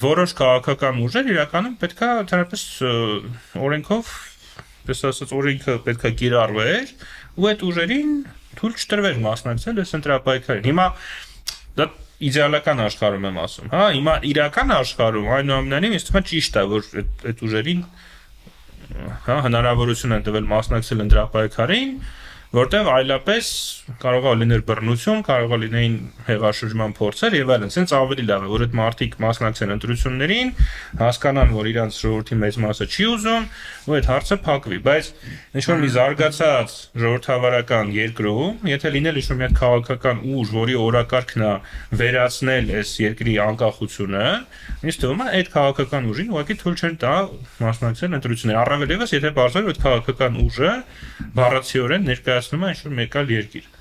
որոշ քաղաքական ուժեր իրականում պետքա ընդհանրապես օրենքով, պես ասած, օրենքը պետքա կիրառվեր, ու այդ ուժերին թույլ չտրվեր մասնակցել այս ընտրապայքարին։ Հիմա դա իդեալական աշխարհում եմ ասում, հա, հիմա իրական աշխարհում այնուամենայնիվ ինձ թվում է ճիշտ է, որ այդ ուժերին հա հնարավորություն են տվել մասնակցել ընտրապայքարին, որտեղ այլապես կարող է լինել բռնություն, կարող է լինեին հեղաշրջման փորձեր եւ այլն։ Սենց ավելի լավ է, որ այդ մարդիկ մասնակցեն ընտրություններին, հասկանան, որ իրանց ժողովրդի մեծ մասը չի ուզում, ու այդ հարցը փակվի։ Բայց ինչ-որ մի զարգացած ժողովրդավարական երկրում, եթե լինել ինչ-որ մի հատ քաղաքական ուժ, որի օրակարգն է վերացնել այս երկրի անկախությունը, ինձ թվում է այդ քաղաքական ուժին ուղղակի թույլ չեն տա մասնակցել ընտրություններին։ Առավել եւս, եթե բարձր այդ քաղաքական ուժը բառացիորեն ներկայացնում է ինչ-որ մեկ այլ երկիր։